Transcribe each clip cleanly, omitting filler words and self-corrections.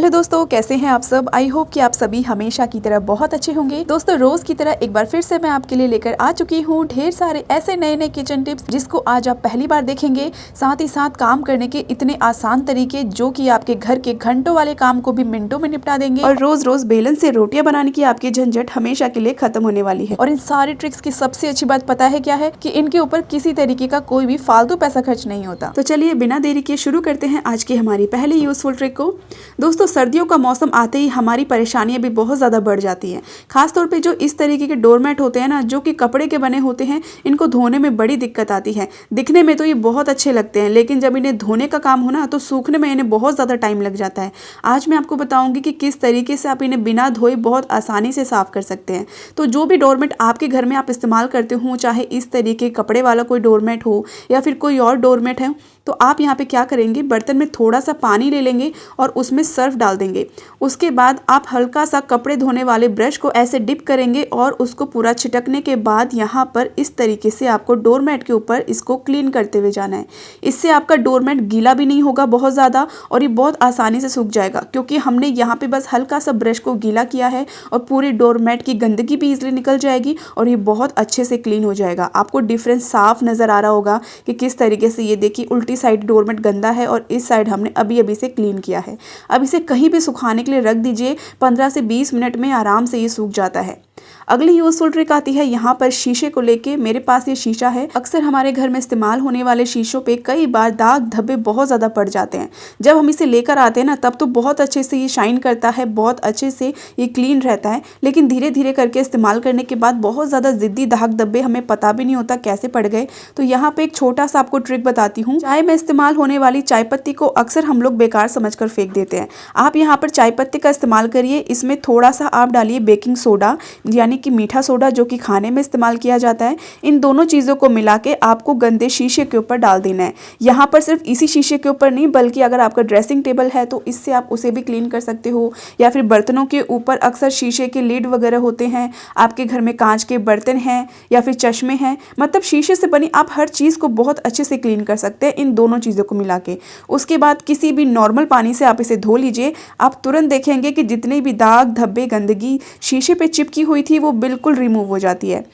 Hello दोस्तों, कैसे हैं आप सब। आई होप कि आप सभी हमेशा की तरह बहुत अच्छे होंगे। दोस्तों, रोज की तरह एक बार फिर से मैं आपके लिए लेकर आ चुकी हूँ ढेर सारे ऐसे नए नए किचन टिप्स जिसको आज आप पहली बार देखेंगे। साथ ही साथ काम करने के इतने आसान तरीके जो कि आपके घर के घंटों वाले काम को भी मिनटों में निपटा देंगे और रोज रोज बेलन से रोटियां बनाने की आपकी झंझट हमेशा के लिए खत्म होने वाली है। और इन सारी ट्रिक्स की सबसे अच्छी बात पता है क्या है कि इनके ऊपर किसी तरीके का कोई भी फालतू पैसा खर्च नहीं होता। तो चलिए बिना देरी के शुरू करते हैं आज की हमारी पहली यूजफुल ट्रिक को। दोस्तों, सर्दियों का मौसम आते ही हमारी परेशानियां भी बहुत ज़्यादा बढ़ जाती हैं। खासतौर पे जो इस तरीके के डोरमेट होते हैं ना, जो कि कपड़े के बने होते हैं, इनको धोने में बड़ी दिक्कत आती है। दिखने में तो ये बहुत अच्छे लगते हैं, लेकिन जब इन्हें धोने का काम हो ना तो सूखने में इन्हें बहुत ज़्यादा टाइम लग जाता है। आज मैं आपको बताऊंगी कि किस तरीके से आप इन्हें बिना धोए बहुत आसानी से साफ़ कर सकते हैं। तो जो भी डोरमेट आपके घर में आप इस्तेमाल करते हो, चाहे इस तरीके कपड़े वाला कोई डोरमेट हो या फिर कोई और डोरमेट है, तो आप यहाँ पे क्या करेंगे, बर्तन में थोड़ा सा पानी ले लेंगे और उसमें सर्फ डाल देंगे। उसके बाद आप हल्का सा कपड़े धोने वाले ब्रश को ऐसे डिप करेंगे और उसको पूरा छिटकने के बाद यहाँ पर इस तरीके से आपको डोरमेट के ऊपर इसको क्लीन करते हुए जाना है। इससे आपका डोरमेट गीला भी नहीं होगा बहुत ज़्यादा और ये बहुत आसानी से सूख जाएगा, क्योंकि हमने यहाँ पे बस हल्का सा ब्रश को गीला किया है और पूरी डोरमेट की गंदगी भी इजीली निकल जाएगी और ये बहुत अच्छे से क्लीन हो जाएगा। आपको डिफरेंस साफ नज़र आ रहा होगा कि किस तरीके से, ये देखिए उल्टी साइड डोरमेट गंदा है और इस साइड हमने अभी अभी से क्लीन किया है। अब इसे कहीं भी सुखाने के लिए रख दीजिए, 15 से 20 मिनट में आराम से ये सूख जाता है। अगली यूजफुल ट्रिक आती है यहाँ पर शीशे को लेके। मेरे पास ये शीशा है। अक्सर हमारे घर में इस्तेमाल होने वाले शीशों पे कई बार दाग धब्बे बहुत ज़्यादा पड़ जाते हैं। जब हम इसे लेकर आते हैं ना, तब तो बहुत अच्छे से ये शाइन करता है, बहुत अच्छे से ये क्लीन रहता है, लेकिन धीरे धीरे करके इस्तेमाल करने के बाद बहुत ज़्यादा ज़िद्दी दाग धब्बे हमें पता भी नहीं होता कैसे पड़ गए। तो यहाँ पर एक छोटा सा आपको ट्रिक बताती हूँ। चाय में इस्तेमाल होने वाली चाय पत्ती को अक्सर हम लोग बेकार समझ कर फेंक देते हैं। आप यहाँ पर चाय पत्ती का इस्तेमाल करिए। इसमें थोड़ा सा आप डालिए बेकिंग सोडा, यानी कि मीठा सोडा, जो कि खाने में इस्तेमाल किया जाता है। इन दोनों चीज़ों को मिला के आपको गंदे शीशे के ऊपर डाल देना है। यहाँ पर सिर्फ इसी शीशे के ऊपर नहीं, बल्कि अगर आपका ड्रेसिंग टेबल है तो इससे आप उसे भी क्लीन कर सकते हो, या फिर बर्तनों के ऊपर अक्सर शीशे के लीड वगैरह होते हैं, आपके घर में कांच के बर्तन हैं या फिर चश्मे हैं, मतलब शीशे से बनी आप हर चीज़ को बहुत अच्छे से क्लीन कर सकते हैं इन दोनों चीज़ों को मिला के। उसके बाद किसी भी नॉर्मल पानी से आप इसे धो लीजिए। आप तुरंत देखेंगे कि जितने भी दाग धब्बे गंदगी शीशे पे चिपकी हुई थी वो बिल्कुल रिमूव हो जाती है।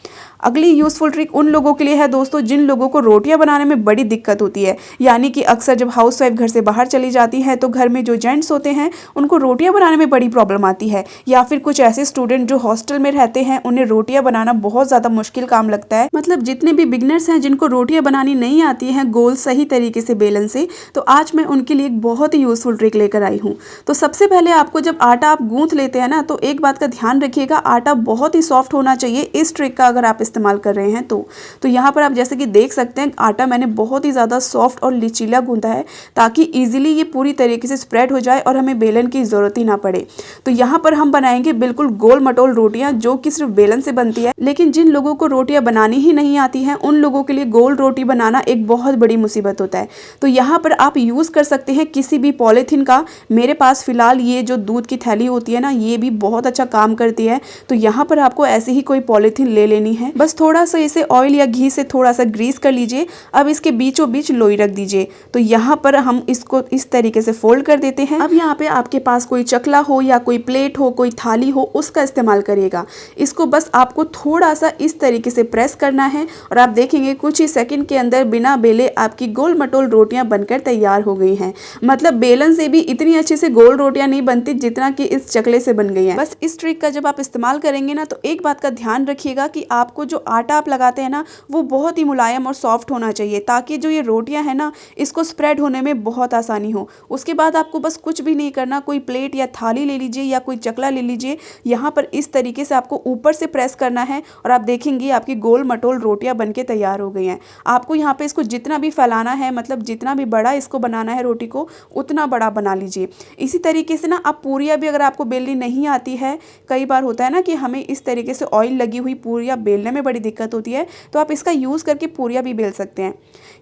अगली यूज़फुल ट्रिक उन लोगों के लिए है दोस्तों जिन लोगों को रोटियां बनाने में बड़ी दिक्कत होती है। यानी कि अक्सर जब हाउसवाइफ घर से बाहर चली जाती है तो घर में जो जेंट्स होते हैं उनको रोटियां बनाने में बड़ी प्रॉब्लम आती है, या फिर कुछ ऐसे स्टूडेंट जो हॉस्टल में रहते हैं उन्हें रोटियां बनाना बहुत ज़्यादा मुश्किल काम लगता है। मतलब जितने भी बिगनर्स हैं जिनको रोटियां बनानी नहीं आती हैं गोल सही तरीके से बेलन से, तो आज मैं उनके लिए एक बहुत ही यूज़फुल ट्रिक लेकर आई हूँ। तो सबसे पहले आपको जब आटा आप गूंथ लेते हैं ना, तो एक बात का ध्यान रखिएगा, आटा बहुत ही सॉफ्ट होना चाहिए इस ट्रिक का अगर आप इस्तेमाल कर रहे हैं तो यहाँ पर आप जैसे कि देख सकते हैं आटा मैंने बहुत ही ज़्यादा सॉफ्ट और लचीला गूंथा है, ताकि इजीली ये पूरी तरीके से स्प्रेड हो जाए और हमें बेलन की ज़रूरत ही ना पड़े। तो यहाँ पर हम बनाएंगे बिल्कुल गोल मटोल रोटियाँ, जो कि सिर्फ बेलन से बनती है। लेकिन जिन लोगों को रोटियाँ बनानी ही नहीं आती हैं उन लोगों के लिए गोल रोटी बनाना एक बहुत बड़ी मुसीबत होता है। तो यहाँ पर आप यूज़ कर सकते हैं किसी भी पॉलीथीन का। मेरे पास फिलहाल ये जो दूध की थैली होती है ना, ये भी बहुत अच्छा काम करती है। तो यहाँ पर आपको ऐसे ही कोई पॉलीथीन ले लेनी है, बस थोड़ा सा इसे ऑयल या घी से थोड़ा सा ग्रीस कर लीजिए। अब इसके बीचों बीच लोई रख दीजिए। तो यहाँ पर हम इसको इस तरीके से फोल्ड कर देते हैं। अब यहाँ पे आपके पास कोई चकला हो या कोई प्लेट हो, कोई थाली हो, उसका इस्तेमाल करिएगा। इसको बस आपको थोड़ा सा इस तरीके से प्रेस करना है और आप देखेंगे कुछ ही सेकंड के अंदर बिना बेले आपकी गोल मटोल रोटियां बनकर तैयार हो गई हैं। मतलब बेलन से भी इतनी अच्छे से गोल रोटियां नहीं बनती जितना कि इस चकले से बन गई हैं। बस इस ट्रिक का जब आप इस्तेमाल करेंगे ना, तो एक बात का ध्यान रखिएगा कि आपको जो आटा आप लगाते हैं ना वो बहुत ही मुलायम और सॉफ्ट होना चाहिए, ताकि जो ये रोटियां हैं ना इसको स्प्रेड होने में बहुत आसानी हो। उसके बाद आपको बस कुछ भी नहीं करना, कोई प्लेट या थाली ले लीजिए या कोई चकला ले लीजिए, यहाँ पर इस तरीके से आपको ऊपर से प्रेस करना है और आप देखेंगे आपकी गोल मटोल रोटियां बनके तैयार हो गई हैं। आपको यहाँ पे इसको जितना भी फैलाना है, मतलब जितना भी बड़ा इसको बनाना है रोटी को, उतना बड़ा बना लीजिए। इसी तरीके से ना आप पूरियाँ भी अगर आपको बेलनी नहीं आती है, कई बार होता है ना कि हमें इस तरीके से ऑयल लगी हुई पूरियाँ बेलने में में बड़ी दिक्कत होती है तो आप इसका यूज़ करके पूरियाँ भी बेल सकते हैं।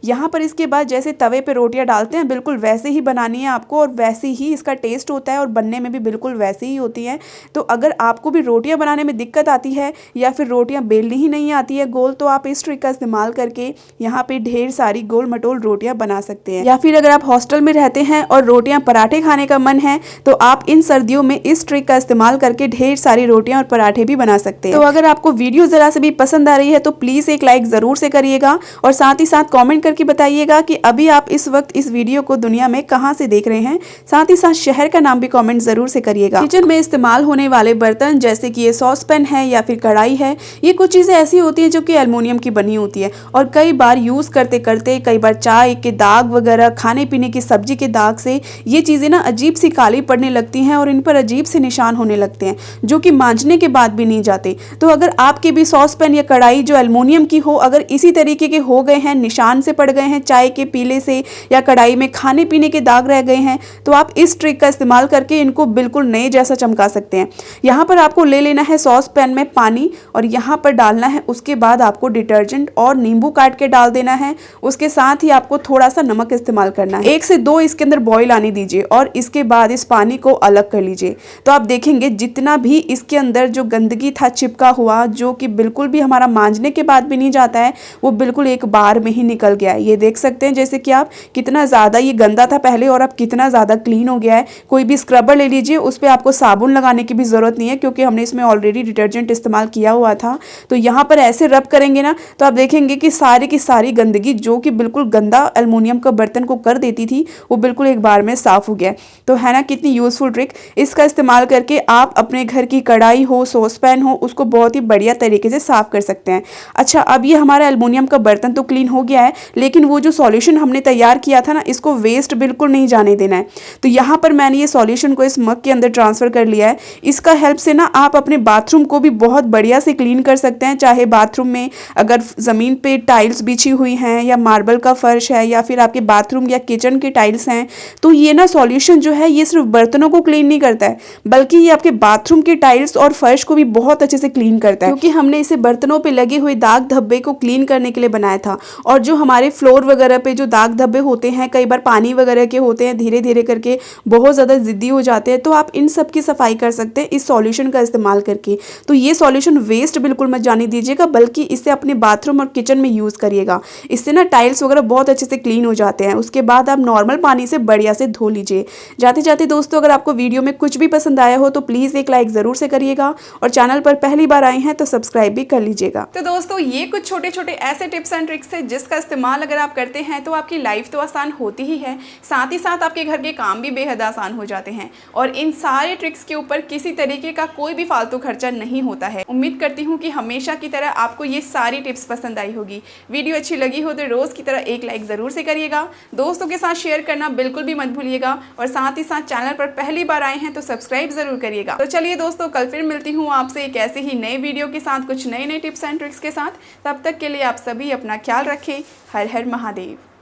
यहाँ पर इसके बाद जैसे तवे पे रोटियां डालते हैं बिल्कुल वैसे ही बनानी है आपको और वैसे ही इसका टेस्ट होता है और बनने में भी बिल्कुल वैसे ही होती हैं। तो अगर आपको भी रोटियां बनाने में दिक्कत आती है या फिर रोटियां बेलनी ही नहीं आती है गोल, तो आप इस ट्रिक का इस्तेमाल करके यहाँ पे ढेर सारी गोल मटोल रोटियां बना सकते हैं। या फिर अगर आप हॉस्टल में रहते हैं और रोटियां पराठे खाने का मन है तो आप इन सर्दियों में इस ट्रिक का इस्तेमाल करके ढेर सारी रोटियां और पराठे भी बना सकते हैं। तो अगर आपको वीडियो जरा से भी पसंद आ रही है तो प्लीज एक लाइक जरूर से करिएगा और साथ ही साथ कॉमेंट करके बताइएगा कि अभी आप इस वक्त इस वीडियो को दुनिया में कहां से देख रहे हैं। साथ ही साथ शहर का नाम भी कमेंट जरूर से करिएगा। किचन में इस्तेमाल होने वाले बर्तन जैसे कि ये सॉस पैन है या फिर कढ़ाई है, ये कुछ चीजें ऐसी होती हैं जो कि एल्युमिनियम की बनी होती है और कई बार यूज करते करते कई बार चाय के दाग वगैरह, खाने पीने की सब्जी के दाग से ये चीजें ना अजीब सी काली पड़ने लगती हैं और इन पर अजीब से निशान होने लगते हैं जो कि मांजने के बाद भी नहीं जाते। तो अगर आपके भी सॉस पैन या कढ़ाई जो एल्युमिनियम की हो अगर इसी तरीके के हो गए हैं, निशान से पड़ गए हैं चाय के पीले से या कढ़ाई में खाने पीने के दाग रह गए हैं, तो आप इस ट्रिक का इस्तेमाल करके इनको बिल्कुल नए जैसा चमका सकते हैं। यहाँ पर आपको ले लेना है सॉस पैन में पानी और यहाँ पर डालना है, उसके बाद आपको डिटर्जेंट और नींबू काट के डाल देना है। उसके साथ ही आपको थोड़ा सा नमक इस्तेमाल करना है। 1 से 2 इसके अंदर बॉईल आने दीजिए और इसके बाद इस पानी को अलग कर लीजिए। तो आप देखेंगे जितना भी इसके अंदर जो गंदगी था चिपका हुआ, जो कि बिल्कुल भी हमारा मांजने के बाद भी नहीं जाता है, वो बिल्कुल एक बार में ही निकल गया है। ये देख सकते हैं जैसे कि आप कितना ज़्यादा ये गंदा था पहले और अब कितना ज़्यादा क्लीन हो गया है। कोई भी स्क्रबर ले लीजिए, उस पर आपको साबुन लगाने की भी ज़रूरत नहीं है क्योंकि हमने इसमें ऑलरेडी डिटर्जेंट इस्तेमाल किया हुआ था। तो यहाँ पर ऐसे रब करेंगे ना तो आप देखेंगे कि सारी की सारी गंदगी जो कि बिल्कुल गंदा एल्युमिनियम का बर्तन को कर देती थी वो बिल्कुल एक बार में साफ हो गया। तो है ना कितनी यूजफुल ट्रिक। इसका इस्तेमाल करके आप अपने घर की कढ़ाई हो, सॉस पैन हो, उसको बहुत ही बढ़िया तरीके से साफ कर सकते हैं। अच्छा, अब ये हमारा एल्युमिनियम का बर्तन तो क्लीन हो गया है, लेकिन वो जो सॉल्यूशन हमने तैयार किया था ना, इसको वेस्ट बिल्कुल नहीं जाने देना है। तो यहाँ पर मैंने ये सॉल्यूशन को इस मग के अंदर ट्रांसफर कर लिया है। इसका हेल्प से ना आप अपने बाथरूम को भी बहुत बढ़िया से क्लीन कर सकते हैं। चाहे बाथरूम में अगर जमीन पे टाइल्स बिछी हुई हैं या मार्बल का फर्श है या फिर आपके बाथरूम या किचन के टाइल्स हैं, तो ये ना सॉल्यूशन जो है ये सिर्फ बर्तनों को क्लीन नहीं करता है बल्कि ये आपके बाथरूम के टाइल्स और फर्श को भी बहुत अच्छे से क्लीन करता है, क्योंकि हमने इसे बर्तनों पे लगे हुए दाग धब्बे को क्लीन करने के लिए बनाया था। और जो हमारे फ्लोर वगैरह पे जो दाग धब्बे होते हैं, कई बार पानी वगैरह के होते हैं, धीरे धीरे करके बहुत ज़्यादा जिद्दी हो जाते हैं, तो आप इन सब की सफाई कर सकते हैं इस सॉल्यूशन का इस्तेमाल करके। तो ये सॉल्यूशन वेस्ट बिल्कुल मत जाने दीजिएगा बल्कि इसे अपने बाथरूम और किचन में यूज़ करिएगा। इससे ना टाइल्स वगैरह बहुत अच्छे से क्लीन हो जाते हैं। उसके बाद आप नॉर्मल पानी से बढ़िया से धो लीजिए। जाते जाते दोस्तों, अगर आपको वीडियो में कुछ भी पसंद आया हो तो प्लीज़ एक लाइक ज़रूर से करिएगा और चैनल पर पहली बार आए हैं तो सब्सक्राइब भी कर लीजिएगा। तो दोस्तों, ये कुछ छोटे छोटे ऐसे टिप्स एंड ट्रिक्स है जिसका इस्तेमाल अगर आप करते हैं तो आपकी लाइफ तो आसान होती ही है, साथ ही साथ आपके घर के काम भी बेहद आसान हो जाते हैं। और इन सारे ट्रिक्स के ऊपर किसी तरीके का कोई भी फालतू खर्चा नहीं होता है। उम्मीद करती हूँ कि हमेशा की तरह आपको ये सारी टिप्स पसंद आई होगी। वीडियो अच्छी लगी हो तो रोज़ की तरह एक लाइक ज़रूर से करिएगा, दोस्तों के साथ शेयर करना बिल्कुल भी मत भूलिएगा और साथ ही साथ चैनल पर पहली बार आए हैं तो सब्सक्राइब ज़रूर करिएगा। तो चलिए दोस्तों, कल फिर मिलती हूँ आपसे एक ऐसे ही नए वीडियो के साथ, कुछ नए नए टिप्स एंड ट्रिक्स के साथ। तब तक के लिए आप सभी अपना ख्याल रखें। हर हर महादेव।